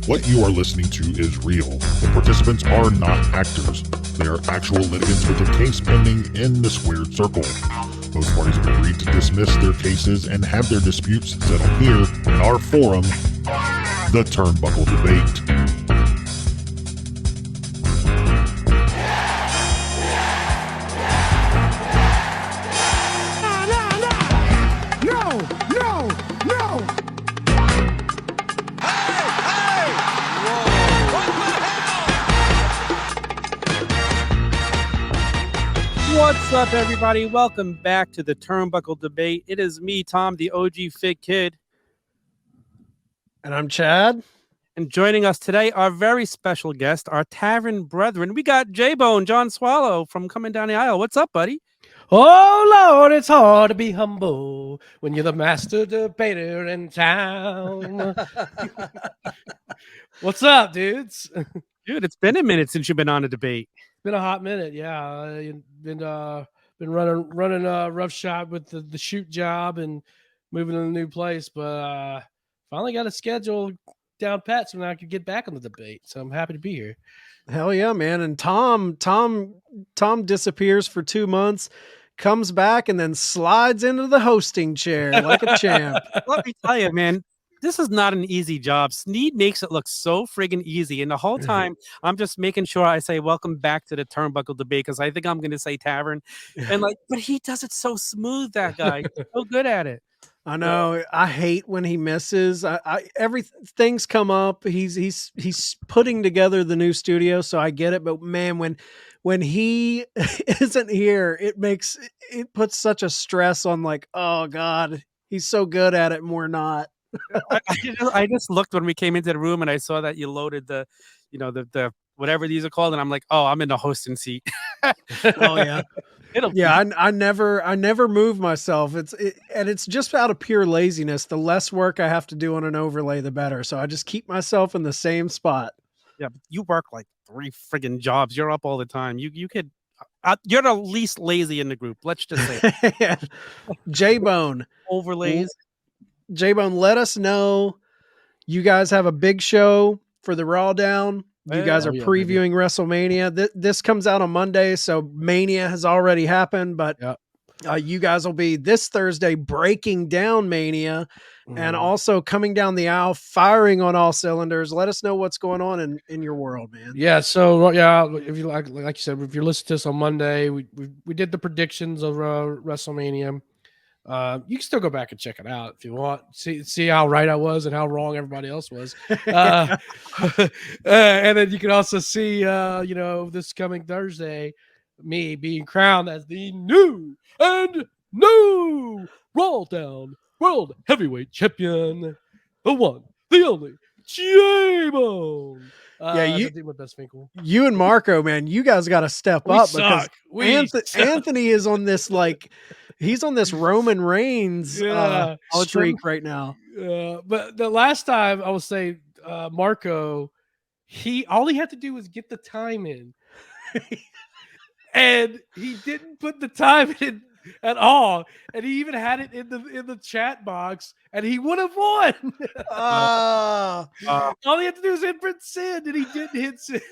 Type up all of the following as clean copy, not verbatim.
What you are listening to is real. The participants are not actors. They are actual litigants with a case pending in the squared circle. Both parties have agreed to dismiss their cases and have their disputes settled here in our forum, the Turnbuckle Debate. What's up, everybody? Welcome back to the Turnbuckle Debate. It is me, Tom, the OG Fit Kid. And I'm Chad. And joining us today, our very special guest, our Tavern brethren. We got J-Bone, John Swallow from Coming Down the Aisle. What's up, buddy? Oh, Lord, it's hard to be humble when you're the master debater in town. What's up, dudes? Dude, it's been a minute since you've been on a debate. Been a hot minute, yeah. Been running a rough shot with the shoot job and moving to a new place, but finally got a schedule down pat so now I can get back on the debate. So I'm happy to be here. Hell yeah, man! And Tom disappears for 2 months, comes back, and then slides into the hosting chair like a champ. Let me tell you, man. This is not an easy job. Sneed makes it look so friggin' easy. And the whole time, I'm just making sure I say, welcome back to the Turnbuckle Debate, because I think I'm going to say Tavern. And but he does it so smooth, that guy. He's so good at it. I know. I hate when he misses. Everything's come up. He's putting together the new studio, so I get it. But man, when he isn't here, it puts such a stress on, like, oh God, he's so good at it and we're not. I just looked when we came into the room and I saw that you loaded the whatever these are called, and I'm like, oh, I'm in the hosting seat. Oh yeah. I never move myself. It's just out of pure laziness. The less work I have to do on an overlay, the better. So I just keep myself in the same spot. Yeah, but you work like 3 friggin' jobs. You're up all the time. You could. You're the least lazy in the group. Let's just say. J-Bone overlays. J-Bone, let us know. You guys have a big show for the Raw Down. You guys are previewing WrestleMania. This comes out on Monday, so Mania has already happened, but you guys will be this Thursday breaking down Mania and also coming down the aisle, firing on all cylinders. Let us know what's going on in your world, man. Yeah, so if you like you said, if you're listening to this on Monday, we did the predictions of WrestleMania. You can still go back and check it out if you want. See how right I was and how wrong everybody else was. And then you can also see, this coming Thursday, me being crowned as the new Raw Down World Heavyweight Champion, the one, the only, J-Bone. You and Marco, man, you guys got to step up because Anthony is on this he's on this Roman Reigns streak right now. But the last time I will say, Marco, all he had to do was get the time in, and he didn't put the time in at all, and he even had it in the chat box, and he would have won. All he had to do was input Sid, and he didn't hit Sid.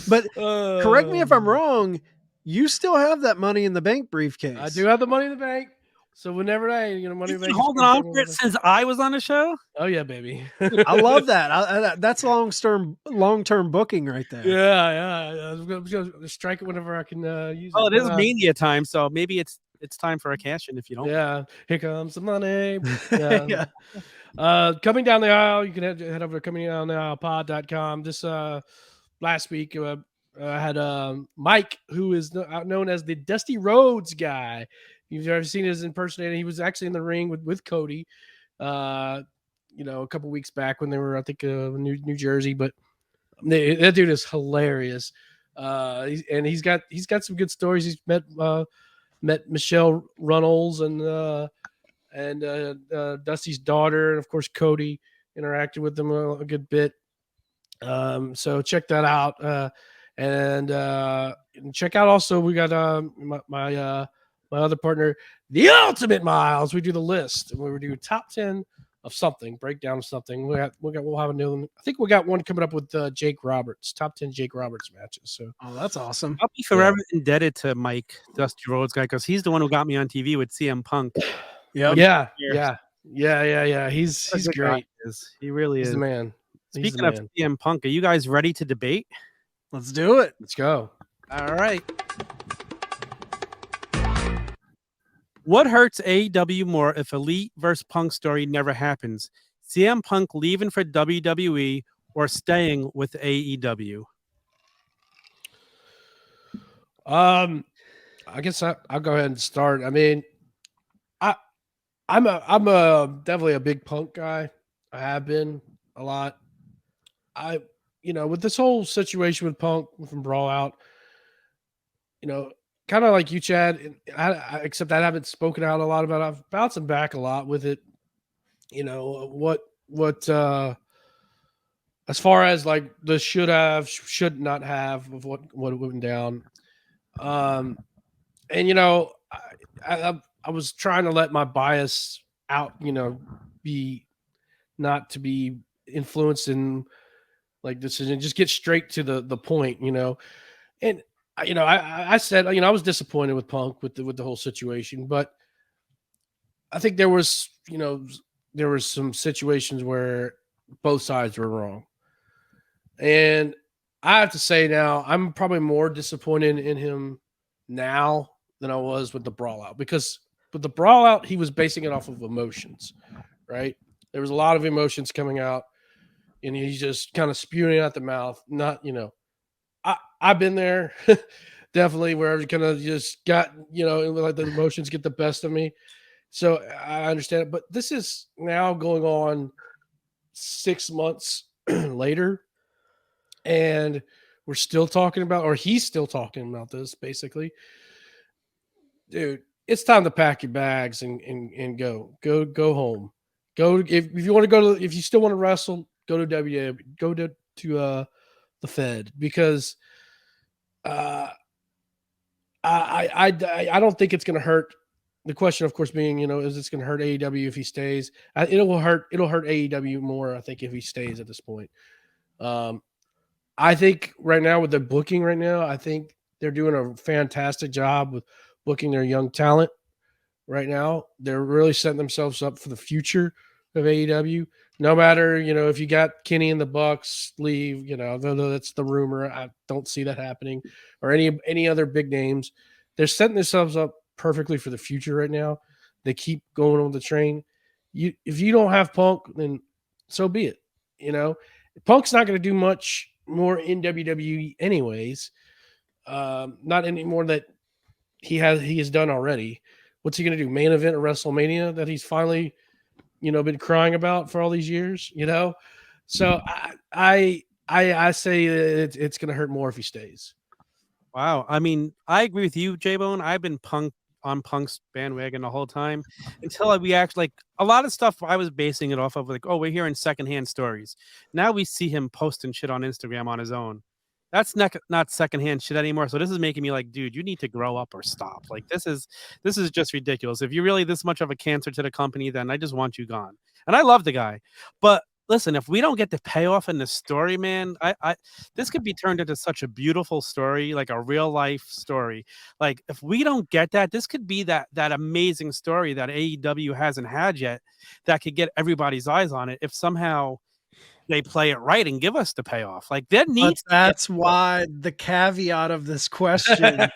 But correct me if I'm wrong, you still have that Money in the Bank briefcase. I do have the Money in the Bank. So whenever Money in the Bank, holding on for it since I was on the show. Oh yeah, baby. I love that. That's long term booking right there. Yeah. I'm gonna strike it whenever I can use it. Oh, it is Mania time, so maybe it's time for a cash in if you don't. Yeah, here comes the money. Yeah. Coming down the aisle, you can head over to comingdowntheaislepod.com. This last week, I had Mike, who is known as the Dusty Rhodes guy. You've ever seen his impersonator. He was actually in the ring with Cody, a couple weeks back when they were, I think, New Jersey. But that dude is hilarious. And he's got some good stories. He's met Michelle Runnels and Dusty's daughter, and of course Cody interacted with them a good bit. So check that out. And check out also, we got my other partner, The Ultimate Miles. We do the list, and we do top 10 of something, breakdown of something. We'll have a new one. I think we got one coming up with Jake Roberts, top 10 Jake Roberts matches. So that's awesome. I'll be forever indebted to Mike, Dusty Rhodes guy, because he's the one who got me on TV with CM Punk. Yeah. He's great. He really is the man. Speaking of CM Punk, are you guys ready to debate? Let's do it. Let's go. All right. What hurts AEW more if Elite versus Punk story never happens? CM Punk leaving for WWE or staying with AEW? I guess I'll go ahead and start. I mean, I'm definitely a big Punk guy. I have been a lot. With this whole situation with Punk from Brawl Out, kind of like you, Chad, except I haven't spoken out a lot about it. I've bouncing back a lot with it. As far as like the should have, should not have of what went down. I was trying to let my bias out, be not to be influenced in like decision, just get straight to the point, and I said, I was disappointed with Punk with the whole situation, but I think there was some situations where both sides were wrong. And I have to say now, I'm probably more disappointed in him now than I was with the Brawl Out, because with the Brawl Out, he was basing it off of emotions, right? There was a lot of emotions coming out and he's just kind of spewing it out the mouth. Not, I've been there definitely where I kind of just got, like the emotions get the best of me. So I understand it, but this is now going on 6 months later, and we're still talking about, or he's still talking about this basically. Dude, it's time to pack your bags and go home. Go if you want to go to, if you still want to wrestle, go to WWE, go to the Fed, because I don't think it's going to hurt. The question, of course, being, is it's going to hurt AEW if he stays? It'll hurt AEW more, I think, if he stays at this point. I think right now with the booking right now, I think they're doing a fantastic job with booking their young talent right now. They're really setting themselves up for the future of AEW. No matter, if you got Kenny and the Bucks leave, though that's the rumor, I don't see that happening, or any other big names. They're setting themselves up perfectly for the future right now. They keep going on the train. If you don't have Punk, then so be it. Punk's not going to do much more in WWE anyways. Not any more that he has done already. What's he going to do? Main event at WrestleMania that he's finally, been crying about for all these years, So I say it's going to hurt more if he stays. Wow. I mean, I agree with you, J-Bone. I've been on Punk's bandwagon the whole time until we actually, like, a lot of stuff I was basing it off of, like, oh, we're hearing secondhand stories. Now we see him posting shit on Instagram on his own. That's not secondhand shit anymore. So this is making me like, dude, you need to grow up or stop. Like, this is just ridiculous. If you're really this much of a cancer to the company, then I just want you gone. And I love the guy, but listen, if we don't get the payoff in the story, man, this could be turned into such a beautiful story, like a real life story. Like, if we don't get that, this could be that amazing story that AEW hasn't had yet, that could get everybody's eyes on it if somehow they play it right and give us the payoff. Like, that's why the caveat of this question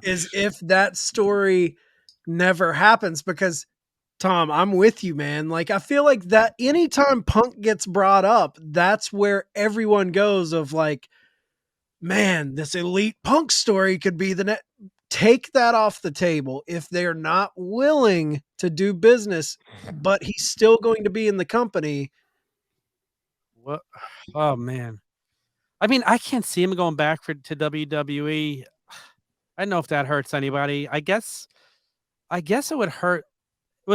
is if that story never happens, because Tom, I'm with you, man. Like, I feel like that anytime Punk gets brought up, that's where everyone goes of like, man, this Elite Punk story could be the next. Take that off the table. If they're not willing to do business, but he's still going to be in the company. What? Oh man. I mean, I can't see him going back to WWE. I don't know if that hurts anybody. I guess it would hurt.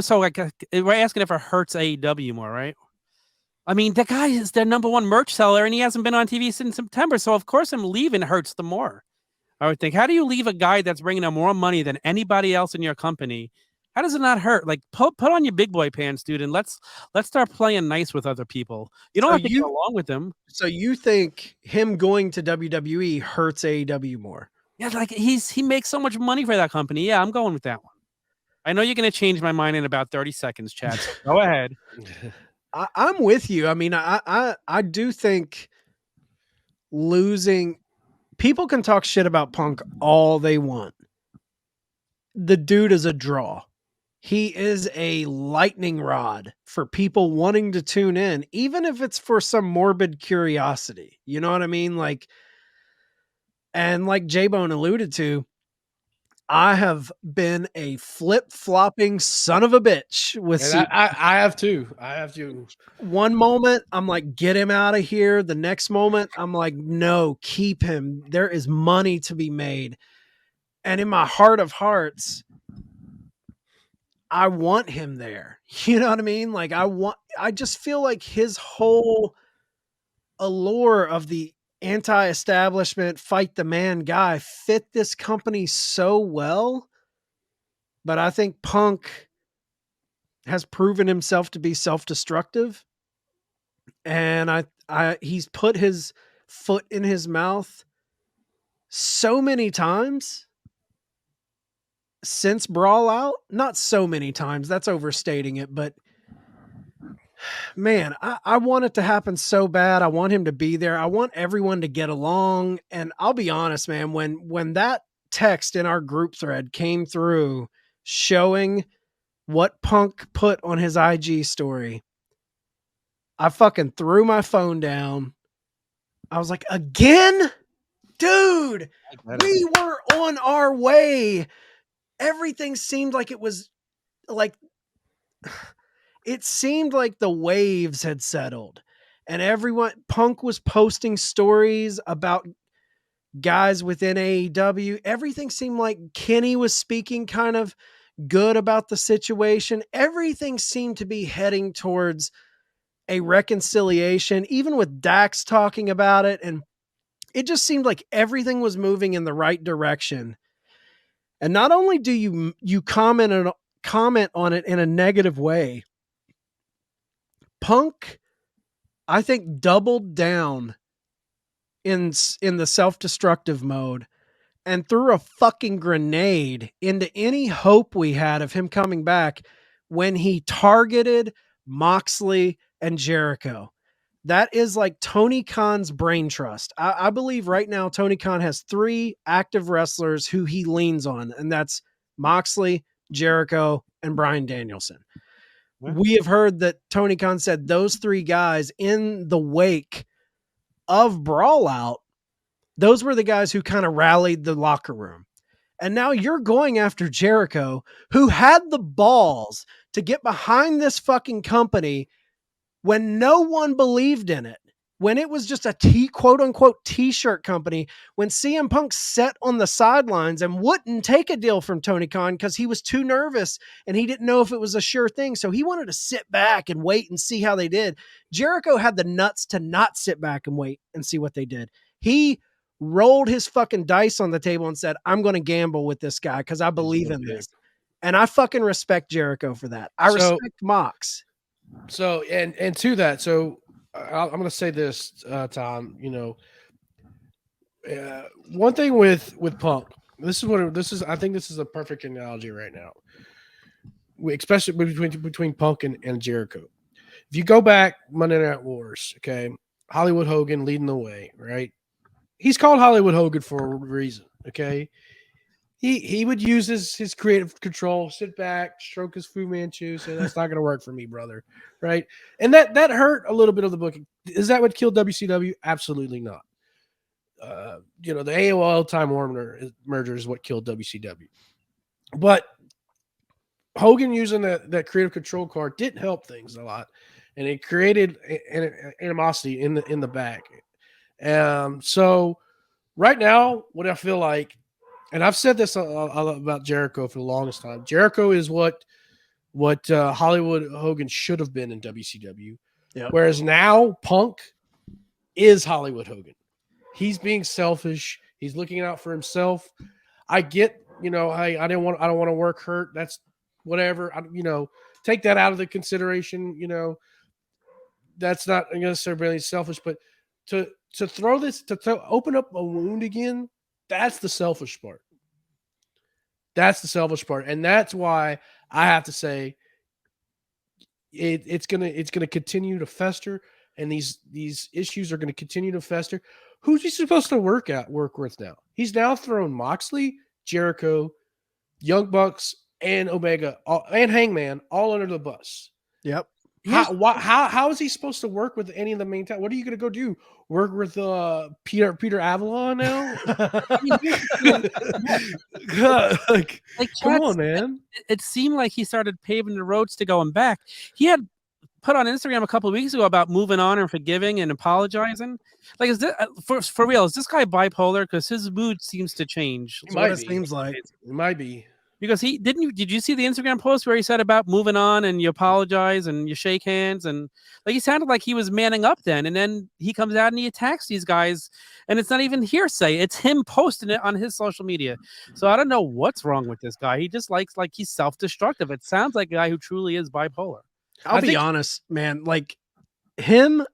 So like, we're asking if it hurts AEW more, right? I mean, the guy is their number one merch seller, and he hasn't been on TV since September. So of course, him leaving hurts them more. I would think. How do you leave a guy that's bringing in more money than anybody else in your company? How does it not hurt? Like put on your big boy pants, dude, and let's start playing nice with other people. You don't have to get along with them. So you think him going to WWE hurts AEW more? Yeah, like he makes so much money for that company. Yeah, I'm going with that one. I know you're going to change my mind in about 30 seconds, Chad. So go ahead. I'm with you. I mean, I do think losing. People can talk shit about Punk all they want. The dude is a draw. He is a lightning rod for people wanting to tune in, even if it's for some morbid curiosity. You know what I mean? Like, and like J-Bone alluded to, I have been a flip-flopping son of a bitch with I have too. I have to. One moment, I'm like, get him out of here. The next moment, I'm like, no, keep him. There is money to be made. And in my heart of hearts, I want him there. You know what I mean? Like I just feel like his whole allure of the anti-establishment, fight the man guy fit this company so well. But I think Punk has proven himself to be self-destructive. And he's put his foot in his mouth so many times since Brawl Out. Not so many times, that's overstating it, but man, I want it to happen so bad. I want him to be there. I want everyone to get along. And I'll be honest, man, when that text in our group thread came through showing what Punk put on his IG story, I fucking threw my phone down. I was like, again? Dude, we were on our way. Everything seemed like it was like, it seemed like the waves had settled and Punk was posting stories about guys within AEW. Everything seemed like Kenny was speaking kind of good about the situation. Everything seemed to be heading towards a reconciliation, even with Dax talking about it. And it just seemed like everything was moving in the right direction. And not only do you comment on it in a negative way, Punk, I think, doubled down in the self-destructive mode and threw a fucking grenade into any hope we had of him coming back when he targeted Moxley and Jericho. That is like Tony Khan's brain trust. I believe right now Tony Khan has 3 active wrestlers who he leans on, and that's Moxley, Jericho, and Bryan Danielson. We have heard that Tony Khan said those 3 guys in the wake of Brawl Out, those were the guys who kind of rallied the locker room. And now you're going after Jericho, who had the balls to get behind this fucking company when no one believed in it, when it was just a quote unquote t-shirt company, when CM Punk sat on the sidelines and wouldn't take a deal from Tony Khan because he was too nervous and he didn't know if it was a sure thing. So he wanted to sit back and wait and see how they did. Jericho had the nuts to not sit back and wait and see what they did. He rolled his fucking dice on the table and said, I'm going to gamble with this guy because I believe in this. And I fucking respect Jericho for that. I respect Mox. So, and to that, so I'm going to say this, Tom, one thing with Punk, I think this is a perfect analogy right now, especially between Punk and Jericho. If you go back Monday Night Wars, okay, Hollywood Hogan leading the way, right? He's called Hollywood Hogan for a reason, okay? He would use his creative control, sit back, stroke his Fu Manchu, say that's not going to work for me, brother, right? And that hurt a little bit of the booking. Is that what killed WCW? Absolutely not. The AOL Time Warner merger is what killed WCW. But Hogan using that creative control card didn't help things a lot, and it created an animosity in the back. So right now, what I feel like, and I've said this about Jericho for the longest time. Jericho is what Hollywood Hogan should have been in WCW. Yep. Whereas now Punk is Hollywood Hogan. He's being selfish. He's looking out for himself. I get, I don't want to work hurt. That's whatever. Take that out of the consideration. That's not necessarily selfish, but to throw this to open up a wound again, that's the selfish part. That's the selfish part, and that's why I have to say it's gonna continue to fester, and these issues are gonna continue to fester. Who's he supposed to work with now? He's now thrown Moxley, Jericho, Young Bucks, and Omega, and Hangman all under the bus. Yep. How is he supposed to work with any of the main talent? What are you going to go do? Work with Peter Avalon now? Come on, man. It seemed like he started paving the roads to going back. He had put on Instagram a couple of weeks ago about moving on and forgiving and apologizing. Like, is this for real? Is this guy bipolar? Because his mood seems to change. It seems like it might be. Because did you see the Instagram post where he said about moving on and you apologize and you shake hands, and like he sounded like he was manning up then, and then he comes out and he attacks these guys, and it's not even hearsay, it's him posting it on his social media. So I don't know what's wrong with this guy. He just likes, like, he's self-destructive. It sounds like a guy who truly is bipolar. I'll be honest, man, like him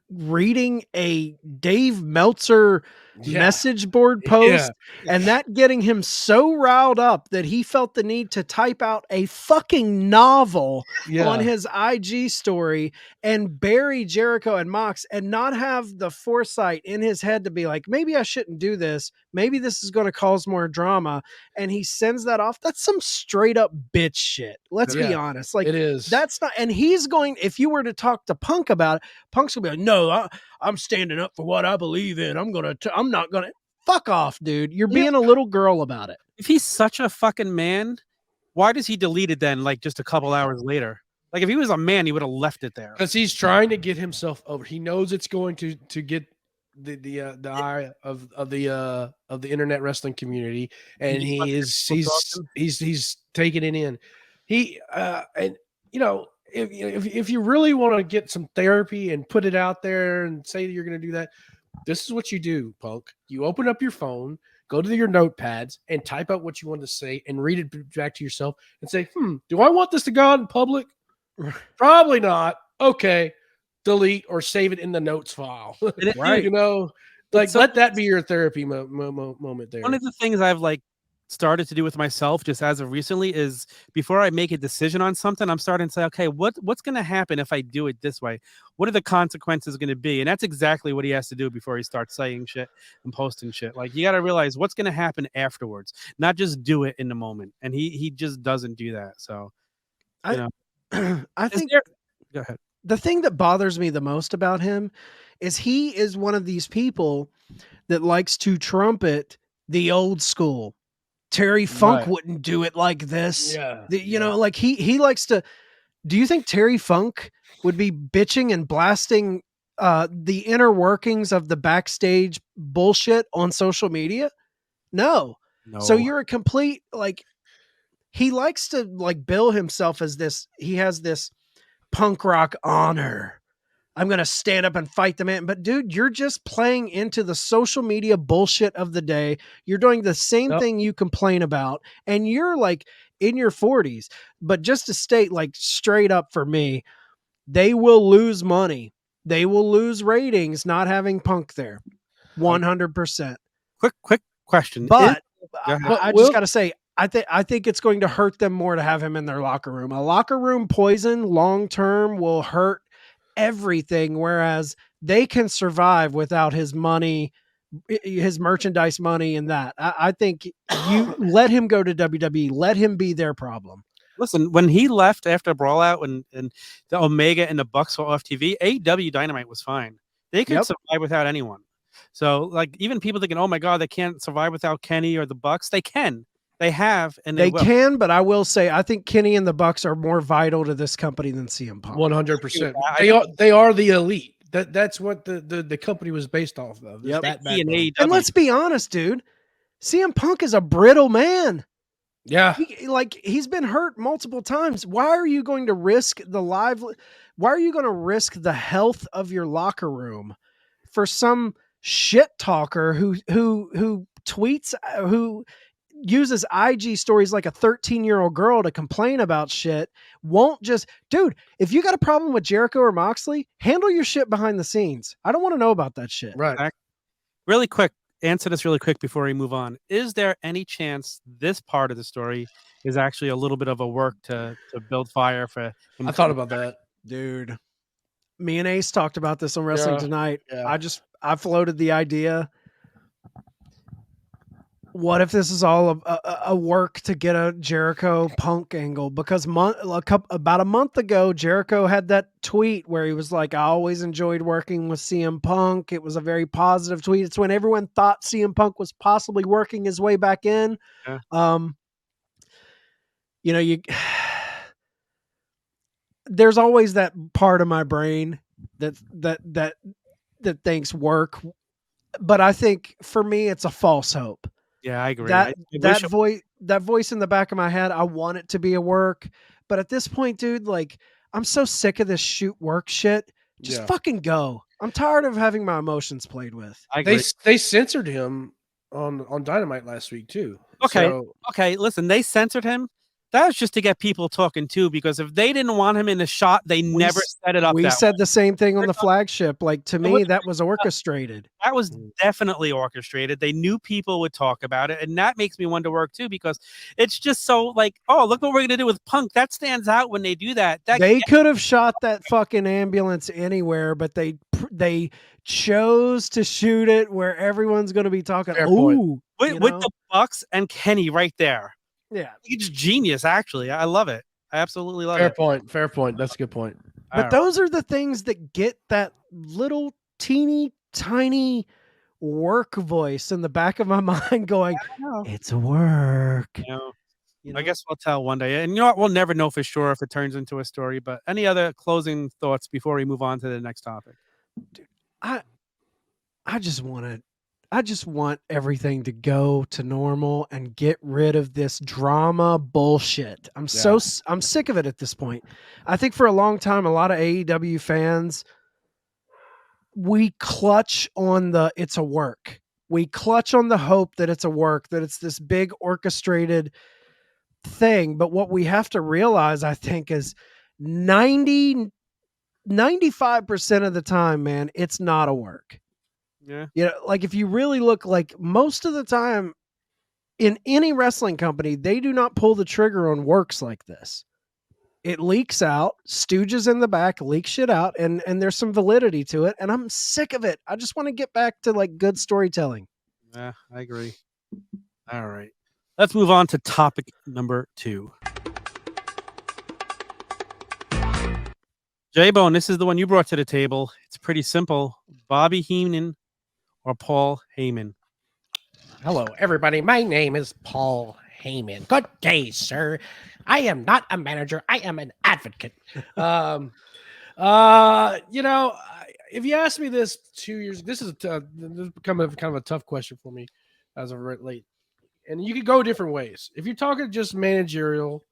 reading a Dave Meltzer message board post and that getting him so riled up that he felt the need to type out a fucking novel on his IG story and bury Jericho and Mox and not have the foresight in his head to be like, maybe I shouldn't do this. Maybe this is going to cause more drama. And he sends that off. That's some straight up bitch shit. Let's be honest. Like, it is. That's not, and he's going, if you were to talk to Punk about it, Punk's gonna be like, no, I'm standing up for what I believe in. I'm not gonna fuck off, dude. You're being a little girl about it. If he's such a fucking man, why does he delete it then, like, just a couple hours later? Like, if he was a man, he would have left it there. Because he's trying to get himself over. He knows it's going to get the eye of the internet wrestling community, and he's taking it in. If you really want to get some therapy and put it out there and say that you're going to do that, this is what you do, Punk. You open up your phone, go to your notepads, and type out what you want to say and read it back to yourself and say, do I want this to go out in public? Probably not. Okay. Delete or save it in the notes file. Right. Let that be your therapy moment there. One of the things I've started to do with myself just as of recently is before I make a decision on something, I'm starting to say, okay, what's going to happen if I do it this way? What are the consequences going to be? And that's exactly what he has to do before he starts saying shit and posting shit. Like, you got to realize what's going to happen afterwards, not just do it in the moment. And he just doesn't do that. So, I think go ahead. The thing that bothers me the most about him is he is one of these people that likes to trumpet the old school. Terry Funk wouldn't do it like this. Like he likes to. Do you think Terry Funk would be bitching and blasting the inner workings of the backstage bullshit on social media? No. So you're a complete, he likes to bill himself as this. He has this punk rock honor. I'm going to stand up and fight the man. But dude, you're just playing into the social media bullshit of the day. You're doing the same thing you complain about. And you're in your 40s. But just to state straight up for me, they will lose money. They will lose ratings not having Punk there. 100%. Quick question. But I just got to say, I think it's going to hurt them more to have him in their locker room. A locker room poison long-term will hurt everything, whereas they can survive without his money, his merchandise money, and that. I think you let him go to WWE, let him be their problem. Listen, when he left after Brawlout and the Omega and the Bucks were off TV, AEW Dynamite was fine. They could survive without anyone. So, even people thinking, oh my God, they can't survive without Kenny or the Bucks, they can. They have, and they will. Can, but I will say, I think Kenny and the Bucks are more vital to this company than CM Punk. 100%. They are the elite. That's what the company was based off of. And let's be honest, dude. CM Punk is a brittle man. Yeah, he's been hurt multiple times. Why are you going to risk Why are you going to risk the health of your locker room for some shit talker who tweets uses IG stories like a 13-year-old girl to complain about shit. Won't just, dude, if you got a problem with Jericho or Moxley, handle your shit behind the scenes. I don't want to know about that shit. Right. Really quick, answer this really quick before we move on. Is there any chance this part of the story is actually a little bit of a work to build fire for him? I thought about that. Dude, me and Ace talked about this on Wrestling Tonight. Yeah. I floated the idea. What if this is all a work to get a Jericho Punk angle? Because about a month ago, Jericho had that tweet where he was like, I always enjoyed working with CM Punk. It was a very positive tweet. It's when everyone thought CM Punk was possibly working his way back in. Yeah. There's always that part of my brain that thinks work. But I think for me, it's a false hope. Yeah, I agree. That voice in the back of my head, I want it to be a work. But at this point, dude, like, I'm so sick of this shoot work shit. Just fucking go. I'm tired of having my emotions played with. I agree. They censored him on Dynamite last week too. Okay. Listen, they censored him. That was just to get people talking too, because if they didn't want him in the shot, they never set it up. We said the same thing on the flagship. Like, to me, that was orchestrated. orchestrated. That was definitely orchestrated. They knew people would talk about it, and that makes me want to work too, because it's just so like, oh, look what we're gonna do with Punk. That stands out when they do that. They could have shot that fucking ambulance anywhere, but they chose to shoot it where everyone's gonna be talking. Ooh, with the Bucks and Kenny right there. Yeah, it's genius. Actually, I love it. I absolutely love it. Fair point. That's a good point. But those are the things that get that little teeny tiny work voice in the back of my mind going, it's a work. I guess we'll tell one day. And you know what? We'll never know for sure if it turns into a story. But any other closing thoughts before we move on to the next topic? Dude, I just want everything to go to normal and get rid of this drama bullshit. I'm sick of it at this point. I think for a long time, a lot of AEW fans, we clutch on it's a work. We clutch on the hope that it's a work, that it's this big orchestrated thing. But what we have to realize, I think, is 95% of the time, man, it's not a work. Yeah. Like, if you really look, like, most of the time in any wrestling company, they do not pull the trigger on works like this. It leaks out, stooges in the back, leak shit out, and there's some validity to it. And I'm sick of it. I just want to get back to like good storytelling. Yeah, I agree. All right. Let's move on to topic number 2. J-Bone, this is the one you brought to the table. It's pretty simple. Bobby Heenan or Paul Heyman? Hello, everybody. My name is Paul Heyman. Good day, sir. I am not a manager. I am an advocate. If you asked me this 2 years, this is become kind of a tough question for me as of late. And you could go different ways. If you're talking just managerial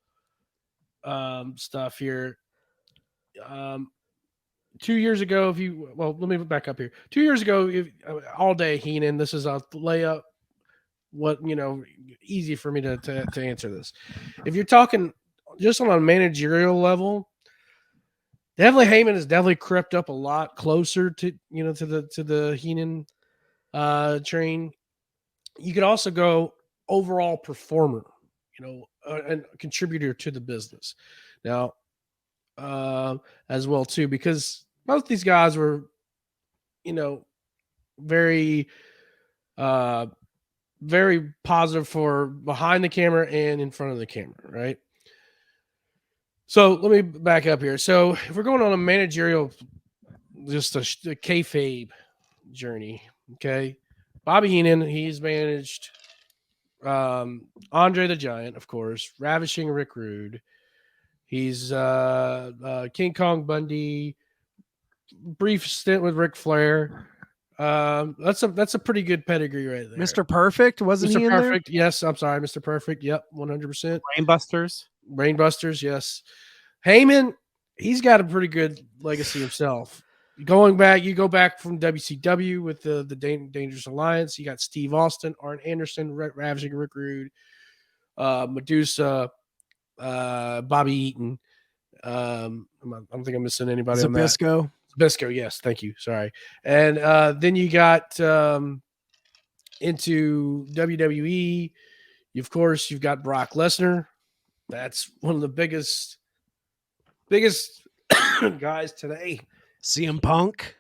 stuff here, 2 years ago, let me back up here. 2 years ago, all day Heenan, this is a layup. Easy for me to answer this. If you're talking just on a managerial level, definitely Heyman has definitely crept up a lot closer to the Heenan train. You could also go overall performer, and contributor to the business. Now, as well too, because both these guys were, very, very positive for behind the camera and in front of the camera, right? So let me back up here. So if we're going on a managerial, just a kayfabe journey, okay? Bobby Heenan, he's managed Andre the Giant, of course, Ravishing Rick Rude. He's King Kong Bundy, brief stint with Ric Flair. That's a pretty good pedigree right there. Mr. Perfect, wasn't he in there? Mr. Perfect, yes. I'm sorry, Mr. Perfect. Yep, 100%. Brainbusters, yes. Heyman, he's got a pretty good legacy himself. You go back from WCW with the Dangerous Alliance. You got Steve Austin, Arn Anderson, Ravishing Rick Rude. Medusa, Bobby Eaton. I don't think I'm missing anybody on that. Zabisco, yes, thank you. Sorry. And then you got into WWE. Of course, you've got Brock Lesnar. That's one of the biggest guys today. CM Punk.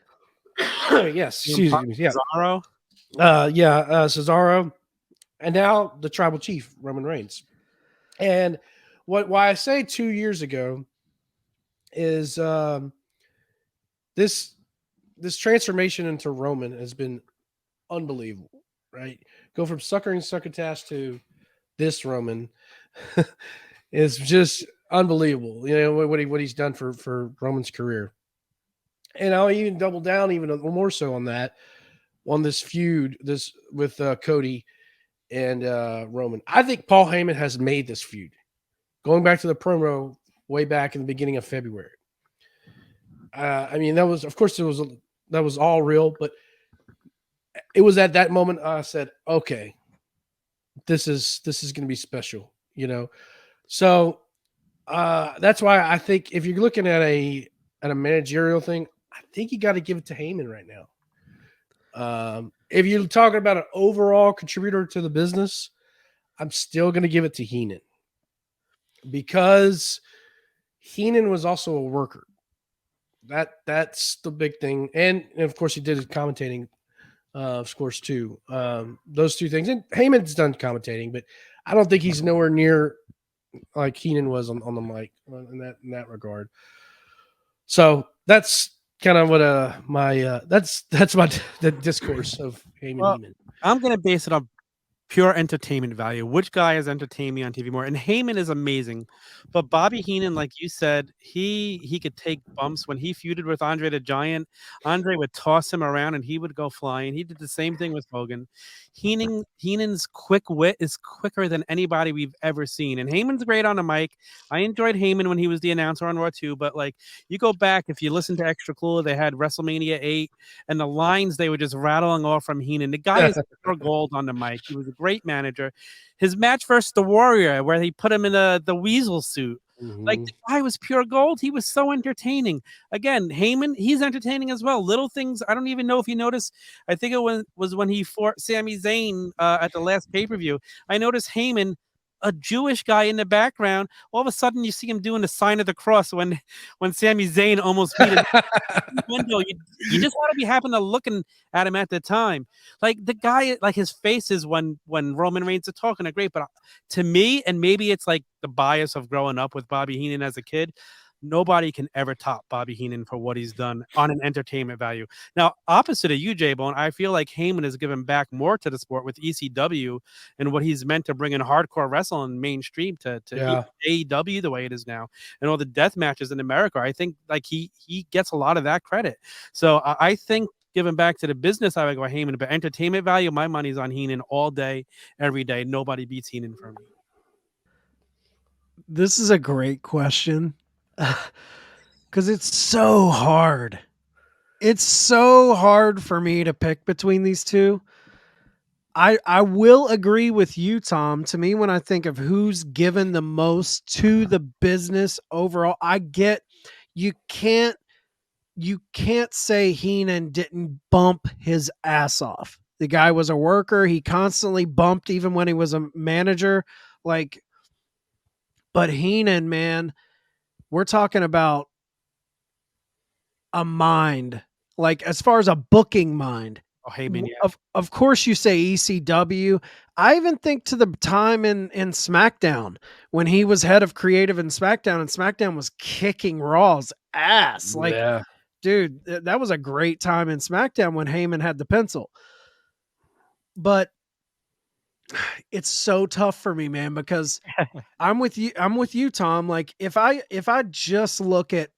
Yes, excuse me. Yeah. Cesaro. Cesaro. And now the tribal chief, Roman Reigns. And why I say 2 years ago is this transformation into Roman has been unbelievable, right? Go from succotash to this Roman is just unbelievable. You know what he's done for Roman's career. And I'll even double down even more so on that, on this feud with Cody and Roman. I think Paul Heyman has made this feud. Going back to the promo way back in the beginning of February. I mean, that was all real, but it was at that moment I said, okay, this is going to be special, you know? So that's why I think if you're looking at a managerial thing, I think you got to give it to Heyman right now. If you're talking about an overall contributor to the business, I'm still going to give it to Heenan, because Heenan was also a worker. That's the big thing. And of course he did his commentating, of course, too. Those two things. And Heyman's done commentating, but I don't think he's nowhere near like Heenan was on the mic in that regard. So that's kind of what that's my the discourse of Heyman. I'm gonna base it on pure entertainment value. Which guy has entertained me on TV more? And Heyman is amazing, but Bobby Heenan, like you said, he could take bumps. When he feuded with Andre the Giant, Andre would toss him around and he would go flying. He did the same thing with Hogan. Heenan's quick wit is quicker than anybody we've ever seen. And Heyman's great on the mic. I enjoyed Heyman when he was the announcer on Raw too, but like you go back, if you listen to Extra Cool, they had WrestleMania 8 and the lines they were just rattling off from Heenan. The guy is pure gold on the mic. He was a great manager. His match versus the Warrior, where he put him in the weasel suit, like the guy was pure gold. He was so entertaining. Again, Heyman, he's entertaining as well. Little things. I don't even know if you noticed. I think it was when he fought Sami Zayn at the last pay-per-view. I noticed Heyman, a Jewish guy in the background. All of a sudden, you see him doing the sign of the cross when Sami Zayn almost beat him in the window. You just want to be happening to looking at him at the time. Like the guy, like his faces when Roman Reigns are talking are great. But to me, and maybe it's like the bias of growing up with Bobby Heenan as a kid, nobody can ever top Bobby Heenan for what he's done on an entertainment value. Now, opposite of you, J-Bone, I feel like Heyman has given back more to the sport with ECW and what he's meant to bring in hardcore wrestling mainstream to AEW the way it is now, and all the death matches in America. I think like he gets a lot of that credit. So I think giving back to the business, I would go Heyman, but entertainment value, my money's on Heenan all day, every day. Nobody beats Heenan for me. This is a great question. Because it's so hard. It's so hard for me to pick between these two. I will agree with you, Tom. To me, when I think of who's given the most to the business overall, I get you can't say Heenan didn't bump his ass off. The guy was a worker. He constantly bumped even when he was a manager. But Heenan, man, we're talking about a mind, like as far as a booking mind. Oh, Heyman, yeah. Of course you say ECW. I even think to the time in SmackDown when he was head of creative in SmackDown, and SmackDown was kicking Raw's ass. Dude, that was a great time in SmackDown when Heyman had the pencil. But it's so tough for me, man, because I'm with you, Tom. Like if I just look at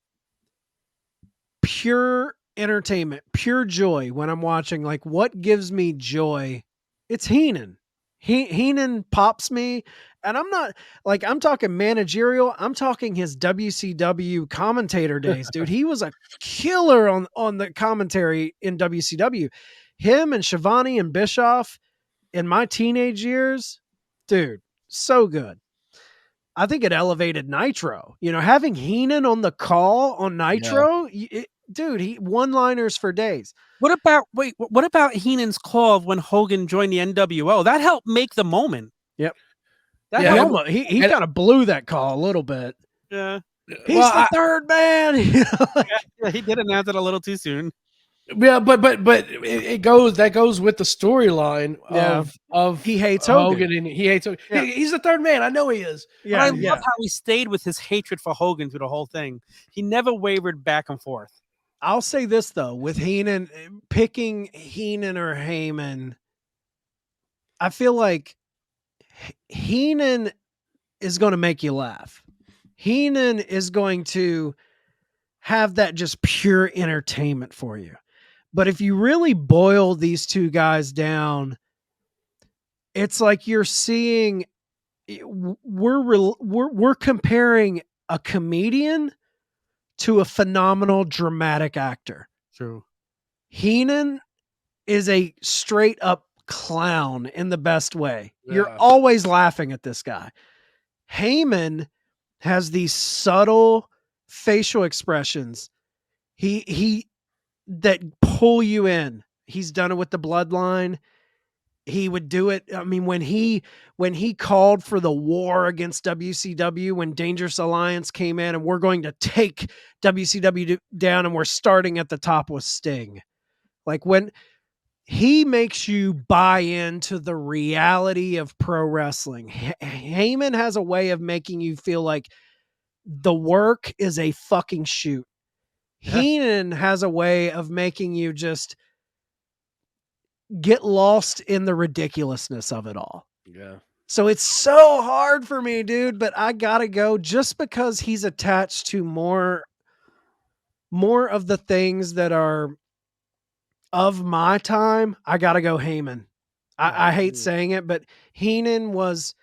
pure entertainment, pure joy when I'm watching, like what gives me joy, it's Heenan. Heenan pops me, and I'm not like, I'm talking managerial. I'm talking his WCW commentator days, dude. He was a killer on the commentary in WCW. Him and Shivani and Bischoff in my teenage years, dude, so good. I think it elevated Nitro. Having Heenan on the call on Nitro, dude, he one-liners for days. What about Heenan's call when Hogan joined the NWO? That helped make the moment. Yep. He kind of blew that call a little bit. Yeah. He's the third man. He did announce it a little too soon. Yeah, but it goes with the storyline of he hates Hogan. And he hates Hogan. Yeah. He's the third man. I know he is. Yeah, but I love how he stayed with his hatred for Hogan through the whole thing. He never wavered back and forth. I'll say this though, with Heenan, picking Heenan or Heyman, I feel like Heenan is going to make you laugh. Heenan is going to have that just pure entertainment for you. But if you really boil these two guys down, it's like you're seeing we're comparing a comedian to a phenomenal dramatic actor. True. Heenan is a straight up clown in the best way. Yeah. You're always laughing at this guy. Heyman has these subtle facial expressions. He that pull you in. He's done it with the Bloodline. He would do it. I mean, when he called for the war against WCW, when Dangerous Alliance came in and we're going to take WCW down and we're starting at the top with Sting. Like when he makes you buy into the reality of pro wrestling. Heyman has a way of making you feel like the work is a fucking shoot. Yeah. Heenan has a way of making you just get lost in the ridiculousness of it all. Yeah. So it's so hard for me, dude, but I gotta go just because he's attached to more of the things that are of my time. I gotta go Heyman. I hate saying it, but Heenan was,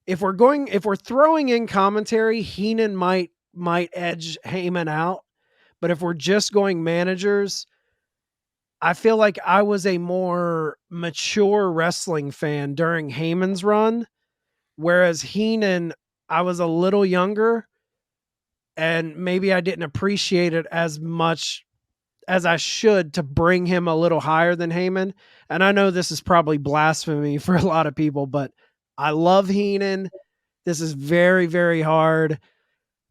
if we're throwing in commentary, Heenan might edge Heyman out. But if we're just going managers, I feel like I was a more mature wrestling fan during Heyman's run, whereas Heenan, I was a little younger and maybe I didn't appreciate it as much as I should to bring him a little higher than Heyman. And I know this is probably blasphemy for a lot of people, but I love Heenan. This is very, very hard,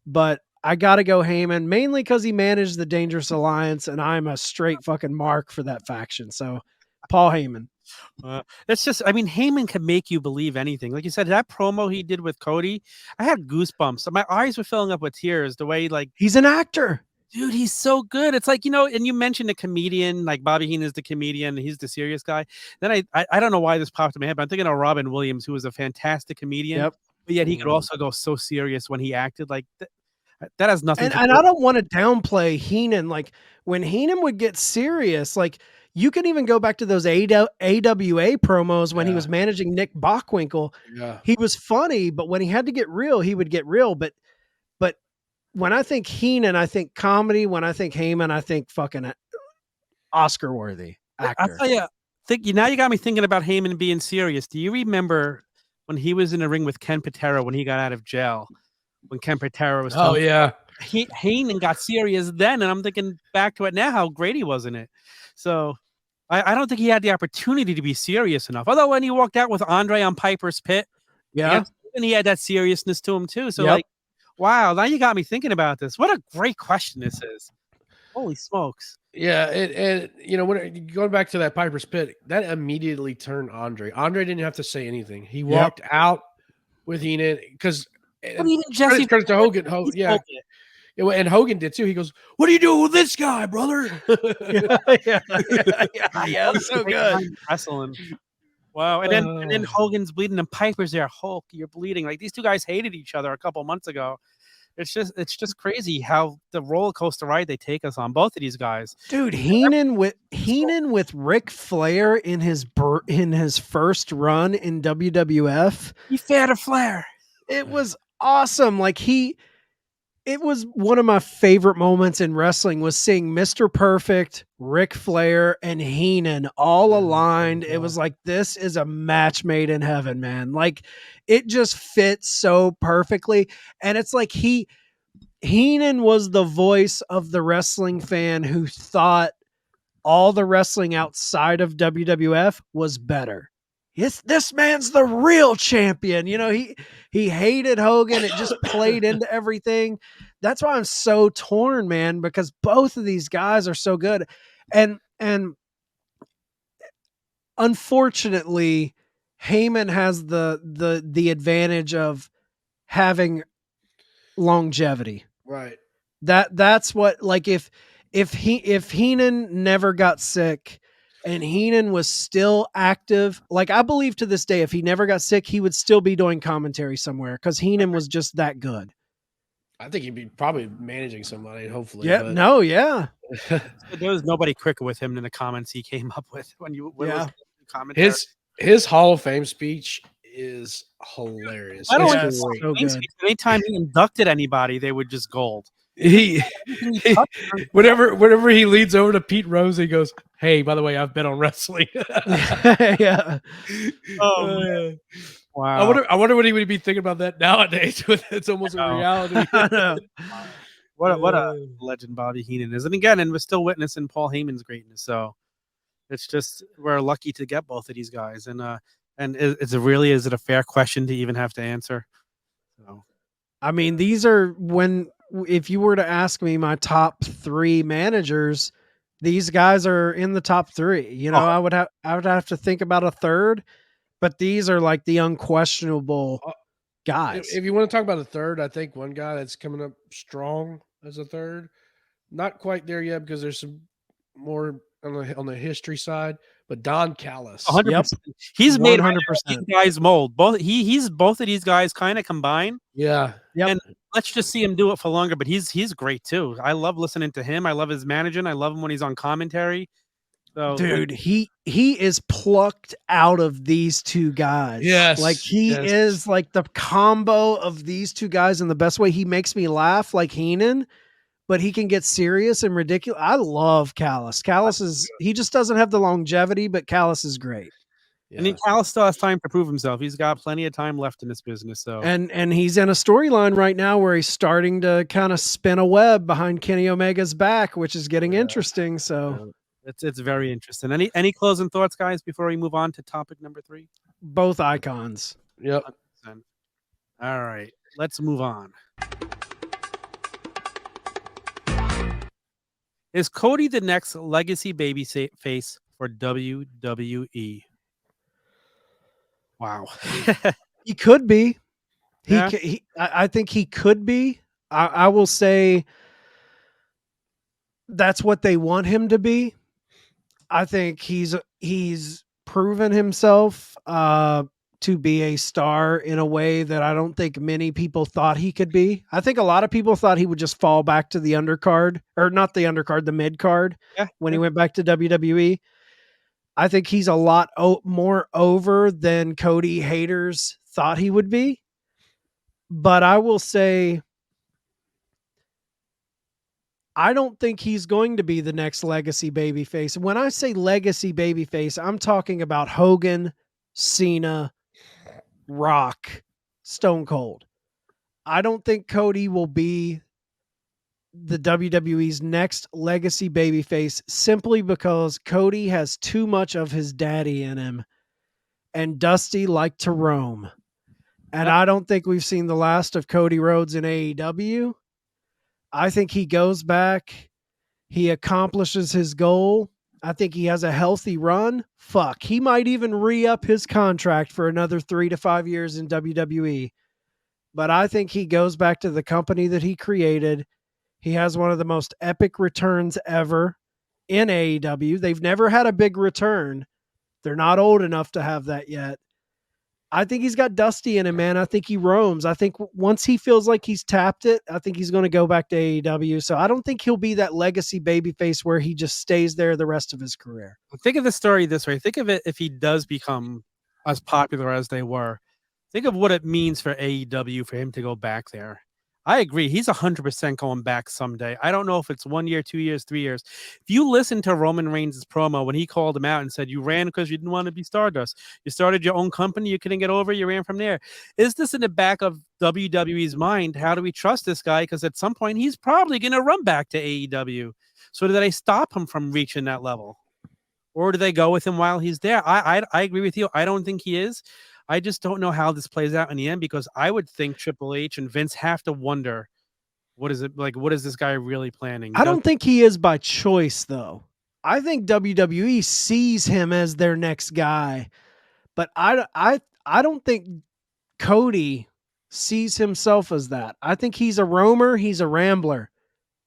but I got to go Heyman, mainly because he managed the Dangerous Alliance, and I'm a straight fucking mark for that faction. So, Paul Heyman. It's just, I mean, Heyman can make you believe anything. Like you said, that promo he did with Cody, I had goosebumps. My eyes were filling up with tears. The way, like, he's an actor. Dude, he's so good. It's like, and you mentioned a comedian, like Bobby Heenan is the comedian. He's the serious guy. Then I don't know why this popped in my head, but I'm thinking of Robin Williams, who was a fantastic comedian. Yep. But yet he could also go so serious when he acted. Like, that has nothing and I don't want to downplay Heenan. Like when Heenan would get serious, like you can even go back to those AWA promos when he was managing Nick Bockwinkel. Yeah. He was funny, but when he had to get real, he would get real. But when I think Heenan, I think comedy. When I think Heyman, I think fucking Oscar worthy actor. I'll tell you, now you got me thinking about Heyman being serious. Do you remember when he was in a ring with Ken Patera when he got out of jail? When Ken Patera was Heenan got serious then, and I'm thinking back to it now, how great he was in it. So I don't think he had the opportunity to be serious enough. Although when he walked out with Andre on Piper's Pit, and he had that seriousness to him too. So like, wow, now you got me thinking about this. What a great question this is. Holy smokes. Yeah, and when going back to that Piper's Pit, that immediately turned Andre. Andre didn't have to say anything. He walked out with Heenan because. But even Jesse credit to Hogan. And Hogan did too. He goes, "What are you doing with this guy, brother?" Yeah, so good. Wrestling. Wow. And then Hogan's bleeding and Piper's there. Hulk, you're bleeding. Like these two guys hated each other a couple months ago. It's just crazy how the roller coaster ride they take us on, both of these guys. Dude, Heenan with Ric Flair in his first run in WWF. He fed a Flair. It was awesome. Like it was one of my favorite moments in wrestling was seeing Mr. Perfect, Ric Flair, and Heenan all aligned. It was like, this is a match made in heaven, man. Like, it just fits so perfectly. And it's like Heenan was the voice of the wrestling fan who thought all the wrestling outside of WWF was better. This man's the real champion. You know, he hated Hogan. It just played into everything. That's why I'm so torn, man, because both of these guys are so good. And unfortunately, Heyman has the advantage of having longevity. Right. That's what, like, if Heenan never got sick and Heenan was still active, like, I believe to this day, if he never got sick, he would still be doing commentary somewhere because Heenan was just that good. I think he'd be probably managing somebody, hopefully. Yeah, but... There was nobody quicker with him than the comments he came up with when commentary. His Hall of Fame speech is hilarious. I don't it's like great. so good. Anytime he inducted anybody, they would just gold. Whenever he leads over to Pete Rose, he goes, "Hey, by the way, I've been on wrestling." Yeah. Oh, wow. I wonder what he would be thinking about that nowadays. It's almost a reality. What a legend Bobby Heenan is, and again, we're still witnessing Paul Heyman's greatness. So it's just, we're lucky to get both of these guys, and is it a fair question to even have to answer? So, I mean, these are if you were to ask me my top 3 managers, these guys are in the top 3. You know, I would have to think about a third, but these are like the unquestionable guys. If you want to talk about a third, I think one guy that's coming up strong as a third, not quite there yet because there's some more on the history side, but Don Callis. 100%. He's made 100% guys mold. He's both of these guys kind of combined. Yeah. Yep. And let's just see him do it for longer. But he's great too. I love listening to him. I love his managing. I love him when he's on commentary. So, dude, he is plucked out of these two guys. Yes. Like he is like the combo of these two guys in the best way. He makes me laugh like Heenan, but he can get serious and ridiculous. I love Callis. He just doesn't have the longevity, but Callis is great. Yeah. And Callis still has time to prove himself. He's got plenty of time left in this business. So and he's in a storyline right now where he's starting to kind of spin a web behind Kenny Omega's back, which is getting interesting. So it's very interesting. Any closing thoughts, guys, before we move on to topic number 3? Both icons. Yep. 100%. All right, let's move on. Is Cody the next legacy babyface for WWE? Wow. He could be. Yeah. I think he could be. I will say that's what they want him to be. I think he's proven himself to be a star in a way that I don't think many people thought he could be. I think a lot of people thought he would just fall back to the undercard, or not the undercard, the mid card when he went back to WWE. I think he's a lot more over than Cody haters thought he would be. But I will say, I don't think he's going to be the next legacy babyface. When I say legacy babyface, I'm talking about Hogan, Cena, Rock, Stone Cold. I don't think Cody will be the WWE's next legacy babyface simply because Cody has too much of his daddy in him, and Dusty liked to roam. And I don't think we've seen the last of Cody Rhodes in AEW. I think he goes back. He accomplishes his goal. I think he has a healthy run. Fuck, he might even re-up his contract for another 3 to 5 years in WWE. But I think he goes back to the company that he created. He has one of the most epic returns ever in AEW. They've never had a big return. They're not old enough to have that yet. I think he's got Dusty in him, man. I think he roams. I think once he feels like he's tapped it, I think he's going to go back to AEW. So I don't think he'll be that legacy babyface where he just stays there the rest of his career. Think of the story this way. Think of it if he does become as popular as they were. Think of what it means for AEW for him to go back there. I agree. He's 100% going back someday. I don't know if it's 1 year, 2 years, 3 years. If you listen to Roman Reigns' promo when he called him out and said, you ran because you didn't want to be Stardust. You started your own company. You couldn't get over. You ran from there. Is this in the back of WWE's mind? How do we trust this guy? Because at some point, he's probably going to run back to AEW. So do they stop him from reaching that level? Or do they go with him while he's there? I agree with you. I don't think he is. I just don't know how this plays out in the end, because I would think Triple H and Vince have to wonder, what is it like? What is this guy really planning? I don't think he is by choice, though. I think WWE sees him as their next guy, but I don't think Cody sees himself as that. I think he's a roamer, he's a rambler,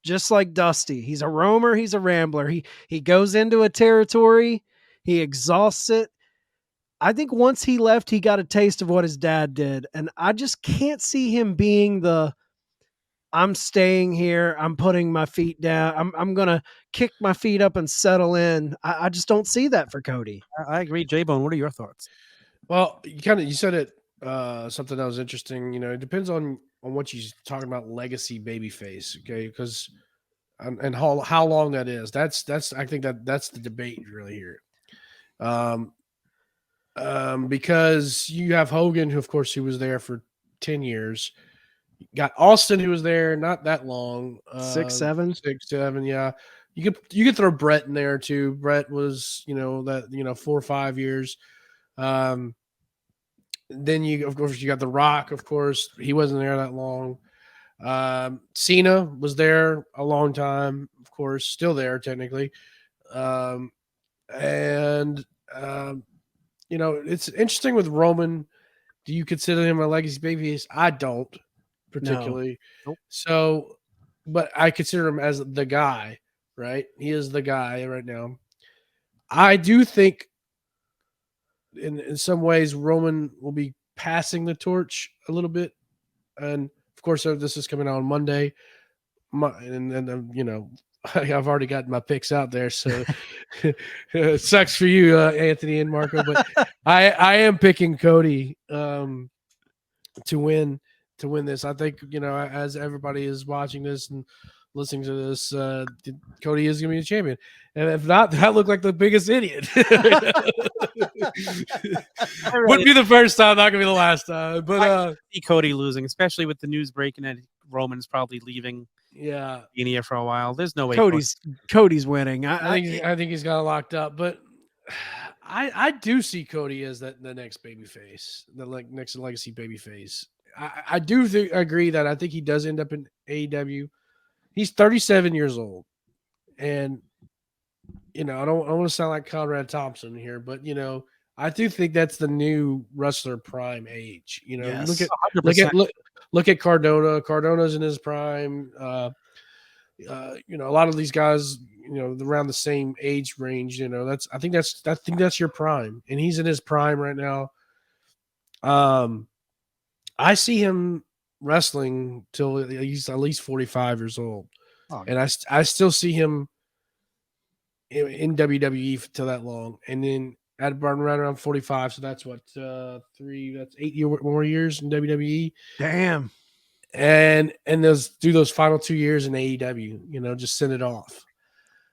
just like Dusty. He's a roamer, he's a rambler. He goes into a territory, he exhausts it. I think once he left, he got a taste of what his dad did. And I just can't see him being I'm staying here, I'm putting my feet down, I'm going to kick my feet up and settle in. I just don't see that for Cody. I agree. J-Bone, what are your thoughts? Well, you said it, something that was interesting. It depends on what you're talking about, legacy babyface, okay? Because and how long that is. That's I think that's the debate really here. Because you have Hogan, who of course he was there for 10 years. You got Austin, who was there not that long. 6, 7. 6, 7, yeah. You could throw Brett in there too. Brett was, 4 or 5 years. Then of course you got The Rock, of course. He wasn't there that long. Cena was there a long time, of course, still there technically. It's interesting with Roman. Do you consider him a legacy babyface? I don't particularly. No. Nope. So, but I consider him as the guy, right? He is the guy right now. I do think in some ways Roman will be passing the torch a little bit. And of course, this is coming out on Monday. I've already got my picks out there, so it sucks for you, Anthony and Marco. But I am picking Cody to win this. I think as everybody is watching this and listening to this, Cody is going to be the champion. And if not, that looked like the biggest idiot. Wouldn't be the first time, not going to be the last time. But I see Cody losing, especially with the news breaking that Roman's probably leaving. Yeah, in here for a while. There's no way Cody's winning. I think he's got it locked up, but I do see Cody as the next babyface, next legacy babyface. I do agree that I think he does end up in AEW. He's 37 years old, and I don't want to sound like Conrad Thompson here, but I do think that's the new wrestler prime age. Yes. Look at Cardona. Cardona's in his prime. A lot of these guys, around the same age range. I think that's your prime, and he's in his prime right now. I see him wrestling till he's at least 45 years old, and I still see him in WWE till that long, and then at around 45. So that's what 8 more years in WWE. Damn. And do those final 2 years in AEW, just send it off.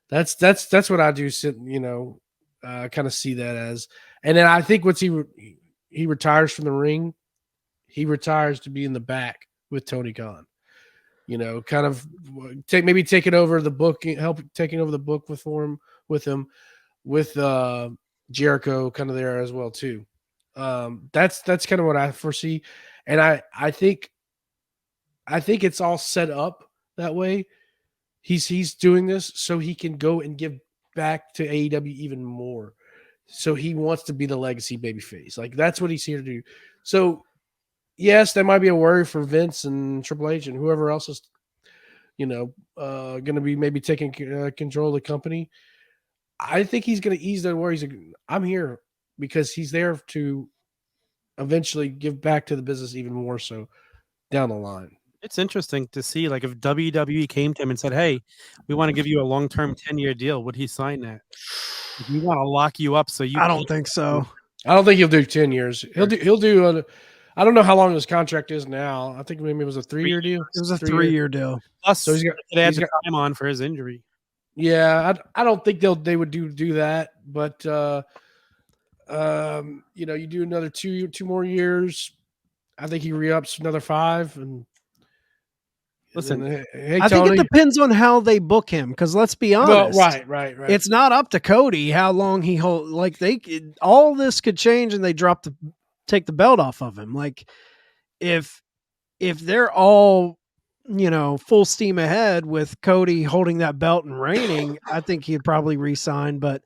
That's what I do. Kind of see that as, and then I think once he retires from the ring, he retires to be in the back with Tony Khan, kind of taking over the book, taking over the book with him, with Jericho kind of there as well too. That's kind of what I foresee, and I think it's all set up that way. He's doing this so he can go and give back to AEW even more. So he wants to be the legacy babyface. Like that's what he's here to do. So yes, that might be a worry for Vince and Triple H and whoever else is, going to be maybe taking control of the company. I think he's going to ease that worries. I'm here because he's there to eventually give back to the business even more so down the line. It's interesting to see, like, if WWE came to him and said, "Hey, we want to give you a long-term 10-year deal," would he sign that? If we want to lock you up, so you. I don't think so. I don't think he'll do 10 years. He'll do. I don't know how long his contract is now. I think maybe it was a 3-year deal. It was a 3-year deal. Plus, So he's got- they had he's the got- time on for his injury. Yeah, I don't think they would do that, but you do another 2 more years. I think he re-ups another 5. And Listen, hey, I think Tony. it depends on how they book him. Because let's be honest, Well, right. It's not up to Cody how long he hold. Like all this could change, and they take the belt off of him. Like if they're all full steam ahead with Cody holding that belt and reigning, I think he'd probably re-sign. But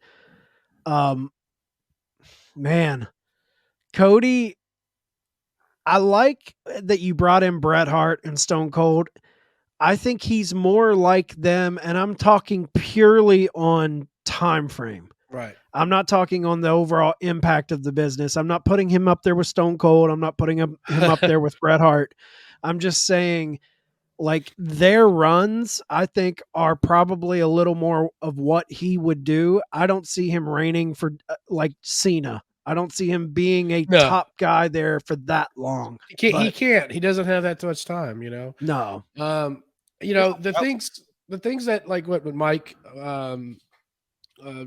man, Cody, I like that you brought in Bret Hart and Stone Cold. I think he's more like them, and I'm talking purely on time frame. Right. I'm not talking on the overall impact of the business. I'm not putting him up there with Stone Cold. I'm not putting him up there with Bret Hart. I'm just saying, like, their runs, I think, are probably a little more of what he would do. I don't see him reigning for like Cena. I don't see him being a top guy there for that long. He can't. He doesn't have that much time. No. The things that, like what Mike,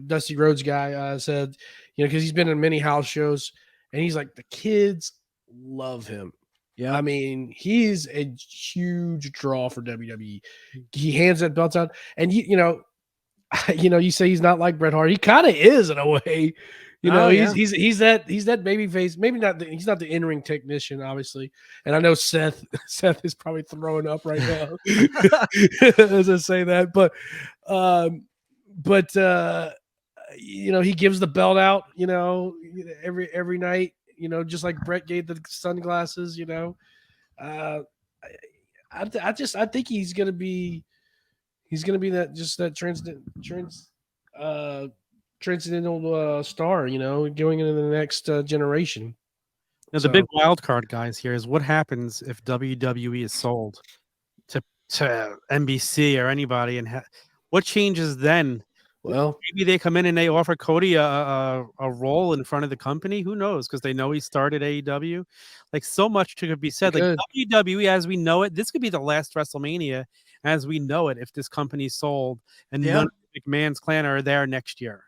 Dusty Rhodes guy said, because he's been in many house shows, and he's like, the kids love him. Yeah, I mean, he's a huge draw for WWE. He hands that belt out, and you say he's not like Bret Hart. He kind of is in a way. He's that baby face. Maybe not. He's not the in-ring technician, obviously. And I know Seth is probably throwing up right now as I say that. But he gives the belt out. Every night. Just like Bret gave the sunglasses. I think he's gonna be transcendental star, going into the next generation. Now, the big wild card, guys, here is what happens if WWE is sold to NBC or anybody, and what changes then? Well, maybe they come in and they offer Cody a role in front of the company. Who knows? Because they know he started AEW. Like, so much could be said. Like, WWE as we know it, this could be the last WrestleMania as we know it if this company's sold and none of McMahon's clan are there next year.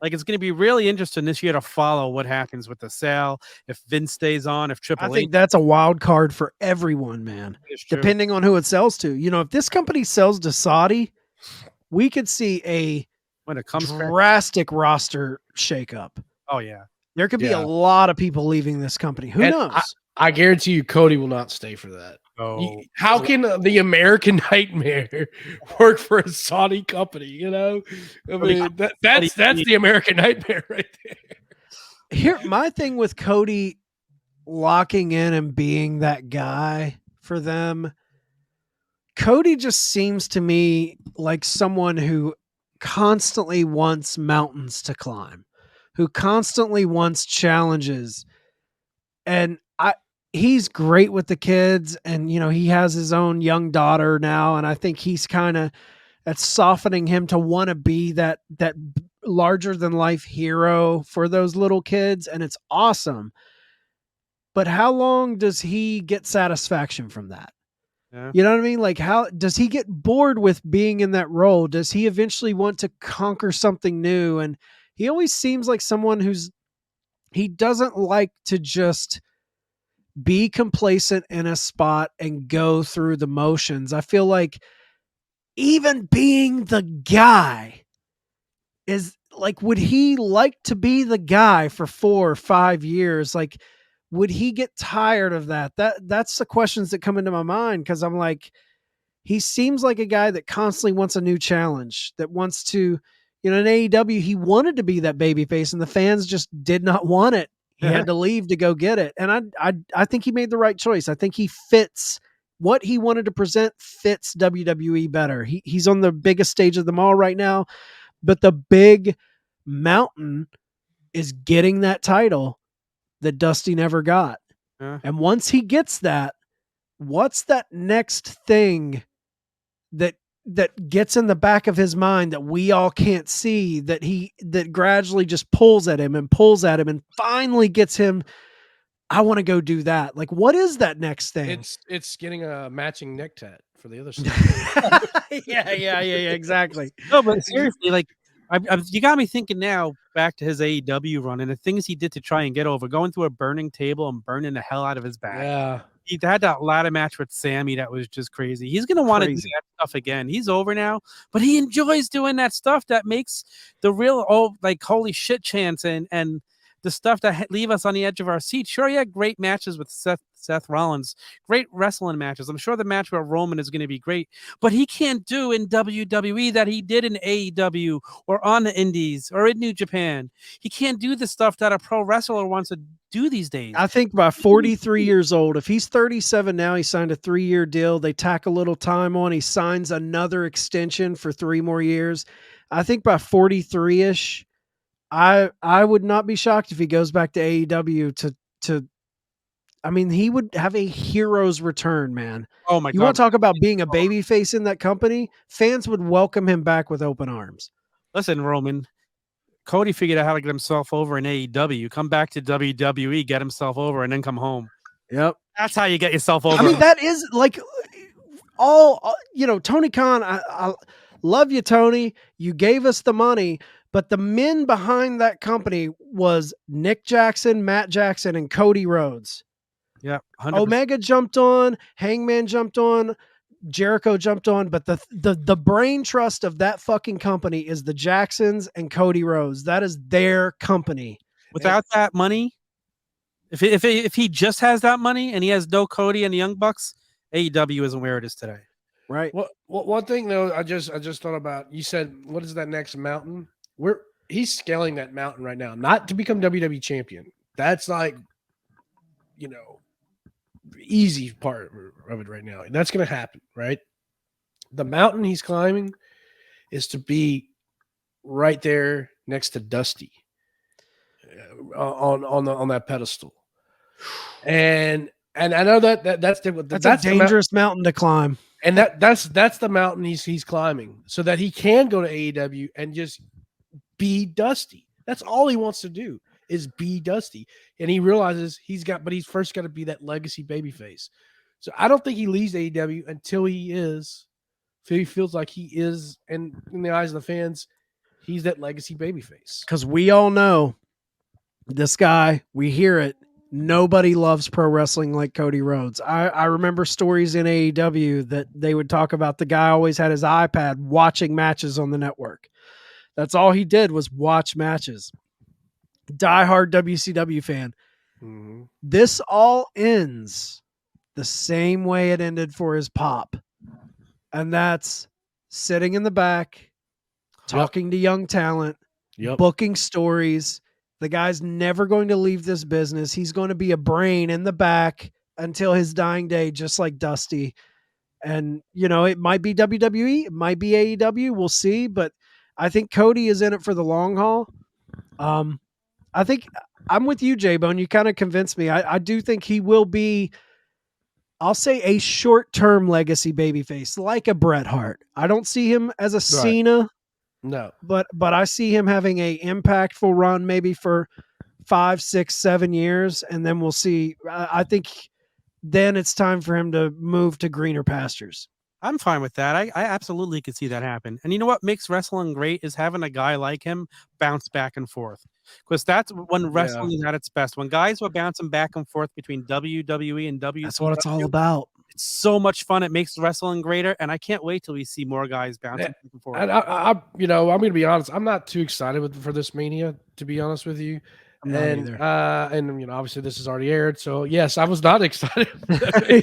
Like, it's going to be really interesting this year to follow what happens with the sale, if Vince stays on, if Triple H. I think that's a wild card for everyone, man. Depending on who it sells to. If this company sells to Saudi, we could see a drastic roster shakeup. Oh, yeah. There could be a lot of people leaving this company. Who knows? I guarantee you Cody will not stay for that. Oh. How can the American Nightmare work for a Saudi company? I mean, that's the American Nightmare right there. Here, my thing with Cody locking in and being that guy for them, Cody just seems to me like someone who constantly wants mountains to climb, who constantly wants challenges. And he's great with the kids, and he has his own young daughter now, and I think he's that's softening him to want to be that larger than life hero for those little kids, and it's awesome. But how long does he get satisfaction from that? Yeah. You know what I mean? Like, how does he get bored with being in that role? Does he eventually want to conquer something new? And he always seems like someone he doesn't like to just be complacent in a spot and go through the motions. I feel like even being the guy is like, would he like to be the guy for 4 or 5 years? Like, would he get tired of that? That's the questions that come into my mind, because I'm like, he seems like a guy that constantly wants a new challenge, that wants to, in AEW, he wanted to be that babyface, and the fans just did not want it. He had to leave to go get it. And I think he made the right choice. I think he fits what he wanted to present, fits WWE better. He's on the biggest stage of them all right now, but the big mountain is getting that title that Dusty never got. Yeah. And once he gets that, what's that next thing that gets in the back of his mind that we all can't see, that gradually just pulls at him and finally gets him I want to go do that. Like, what is that next thing? It's getting a matching neck tat for the other side. yeah, exactly. No, but seriously, like, you got me thinking now back to his AEW run and the things he did to try and get over, going through a burning table and burning the hell out of his back. Yeah. He had that ladder match with Sammy that was just crazy. He's going to want to do Crazy. that stuff again. He's over now, but he enjoys doing that stuff that makes the real, like, holy shit chants and the stuff that leave us on the edge of our seat. Sure, he had great matches with Seth Rollins, great wrestling matches. I'm sure the match with Roman is going to be great, but he can't do in WWE that he did in AEW or on the Indies or in New Japan. He can't do the stuff that a pro wrestler wants to do these days. I think by 43 years old, if he's 37 now, he signed a 3-year deal. They tack a little time on. He signs another extension for 3 more years. I think by 43-ish, I would not be shocked if he goes back to AEW to I mean, he would have a hero's return, man. Oh my God. You want to talk about being a babyface in that company? Fans would welcome him back with open arms. Listen, Roman, Cody figured out how to get himself over in AEW. Come back to WWE, get himself over, and then come home. Yep. That's how you get yourself over. I mean, that is like all, Tony Khan, I love you, Tony. You gave us the money, but the men behind that company was Nick Jackson, Matt Jackson, and Cody Rhodes. Yeah, 100%. Omega jumped on, Hangman jumped on, Jericho jumped on, but the brain trust of that fucking company is the Jacksons and Cody Rhodes. That is their company. Without that money, if he just has that money and he has no Cody and the Young Bucks, AEW isn't where it is today. Right. Well, one thing though, I just thought about. You said, what is that next mountain? He's scaling that mountain right now, not to become WWE champion. That's like, easy part of it right now. And that's going to happen, right? The mountain he's climbing is to be right there next to Dusty on that pedestal. And I know that's a dangerous mountain to climb. And that's the mountain he's climbing so that he can go to AEW and just be Dusty. That's all he wants to do is be Dusty. And he realizes he's first got to be that legacy babyface. So I don't think he leaves AEW until he feels like he is, and in the eyes of the fans, he's that legacy babyface. Because we all know this guy, we hear it. Nobody loves pro wrestling like Cody Rhodes. I remember stories in AEW that they would talk about the guy always had his iPad watching matches on the network. That's all he did was watch matches. Diehard WCW fan. Mm-hmm. This all ends the same way it ended for his pop. And that's sitting in the back, talking to young talent, booking stories. The guy's never going to leave this business. He's going to be a brain in the back until his dying day, just like Dusty. And, it might be WWE, it might be AEW. We'll see. But I think Cody is in it for the long haul. I think I'm with you, J-Bone. You kind of convinced me. I do think he will be, I'll say, a short-term legacy babyface, like a Bret Hart. I don't see him as a Cena. No. But I see him having a impactful run maybe for 5, 6, 7 years, and then we'll see. I think then it's time for him to move to greener pastures. I'm fine with that. I absolutely could see that happen. And you know what makes wrestling great is having a guy like him bounce back and forth. Because that's when wrestling is at its best. When guys were bouncing back and forth between WWE and WCW. That's what it's all about. It's so much fun. It makes wrestling greater. And I can't wait till we see more guys bouncing back and forth. And I'm going to be honest. I'm not too excited for this Mania, to be honest with you. I'm not either. And obviously this is already aired, so yes, I was not excited.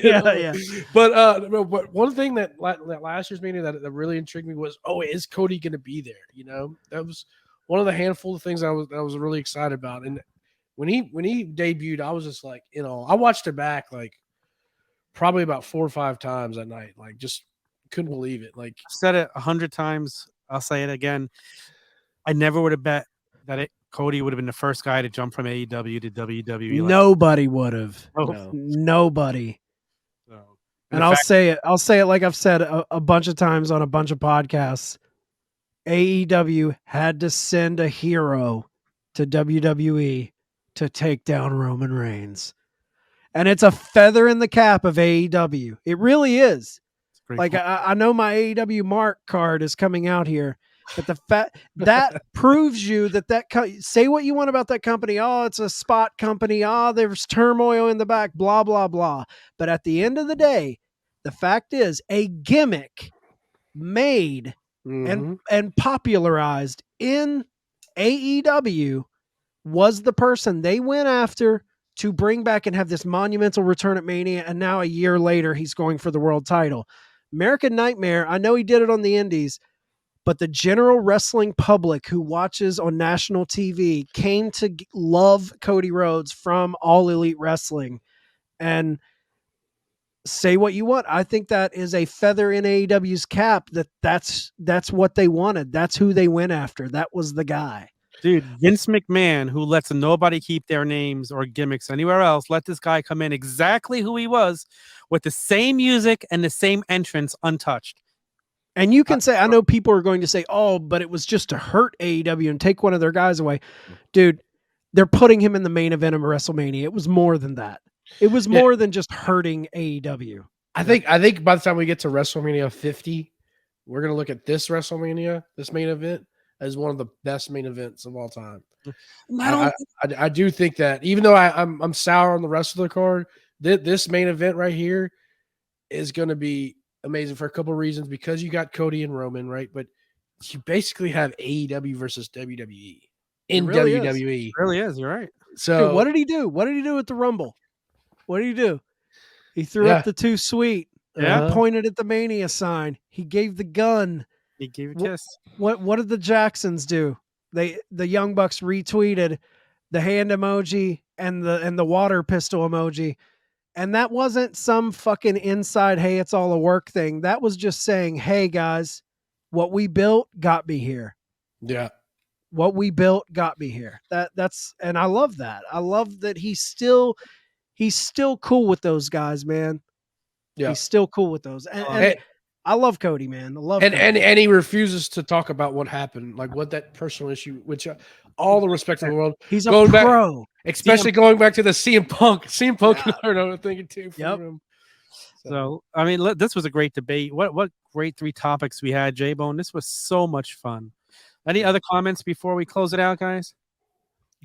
yeah. But one thing that last year's meeting that really intrigued me was, is Cody going to be there? That was one of the handful of things I was really excited about. And when he debuted, I was just like, I watched it back like probably about 4 or 5 times that night. Like, just couldn't believe it. Like, I've said it 100 times. I'll say it again. I never would have bet that Cody would have been the first guy to jump from AEW to WWE. Nobody would have. No. Nobody. So, and I'll say it like I've said a bunch of times on a bunch of podcasts. AEW had to send a hero to WWE to take down Roman Reigns. and it's a feather in the cap of AEW. It really is. Like point. I know my AEW Mark card is coming out here, but the fact that proves you that say what you want about that company. Oh, it's a spot company. Oh, there's turmoil in the back, blah, blah, blah. But at the end of the day, the fact is a gimmick made and popularized in AEW was the person they went after to bring back and have this monumental return at Mania. And now a year later, he's going for the world title. American Nightmare, I know he did it on the indies, but the general wrestling public who watches on national TV came to love Cody Rhodes from All Elite Wrestling. And say what you want, I think that is a feather in AEW's cap. That's what they wanted. That's who they went after. That was the guy. Dude, Vince McMahon, who lets nobody keep their names or gimmicks anywhere else, let this guy come in exactly who he was with the same music and the same entrance untouched. And you can say, I know people are going to say, oh, but it was just to hurt AEW and take one of their guys away. Dude, they're putting him in the main event of WrestleMania. It was more than that. It was more than just hurting AEW. I think by the time we get to WrestleMania 50, we're going to look at this WrestleMania, this main event, as one of the best main events of all time. I do think that, even though I'm sour on the rest of the card, this main event right here is going to be amazing for a couple of reasons, because you got Cody and Roman, right? But you basically have AEW versus WWE in WWE. It really is. You're right. So dude, what did he do? What did he do at the Rumble? What did he do? He threw up the too sweet. Yeah. He pointed at the Mania sign. He gave the gun. He gave a kiss. What did the Jacksons do? The Young Bucks retweeted the hand emoji and the water pistol emoji. And that wasn't some fucking inside, hey, it's all a work thing. That was just saying, hey guys, what we built got me here. Yeah. What we built got me here. That's and I love that. I love that he's still cool with those guys, man. Yeah. He's still cool with those. And I love Cody, man. I love Cody. Cody. And he refuses to talk about what happened, like what that personal issue, which all the respect in the world. He's a going pro. Back, especially going back to the CM Punk. I'm thinking too. Yep. So, I mean, this was a great debate. What great 3 topics we had, J-Bone. This was so much fun. Any other comments before we close it out, guys?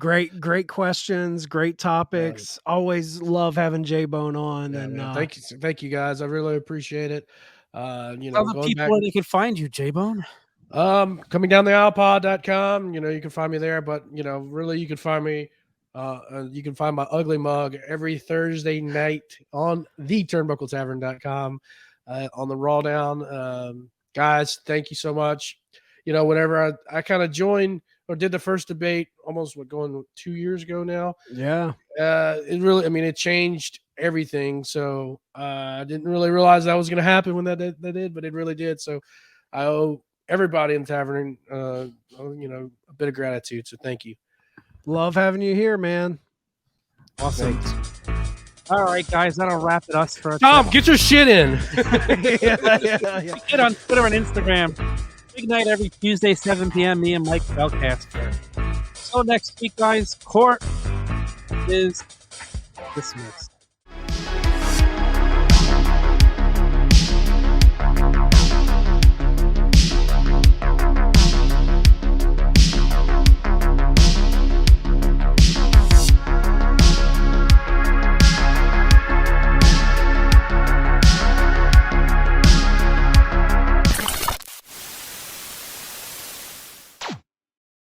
Great questions, great topics. Always love having J-Bone on. Yeah, and thank you guys. I really appreciate it. Tell the people where they can find you, J-Bone. Coming down the aislepod.com. You can find me there, but really you can find me. You can find my ugly mug every Thursday night on theturnbuckletavern.com on the Raw Down. Guys, thank you so much. Whenever I kind of joined or did the first debate almost going 2 years ago now. Yeah. It really, it changed everything. So I didn't really realize that was going to happen when that did, but it really did. So I owe everybody in the tavern, a bit of gratitude. So thank you. Love having you here, man. Awesome. All right, guys, that'll wrap it us for Tom, get your shit in. yeah. Get on Twitter and Instagram. Big night every Tuesday, 7 p.m. Me and Mike Belcaster. So next week, guys, court is dismissed.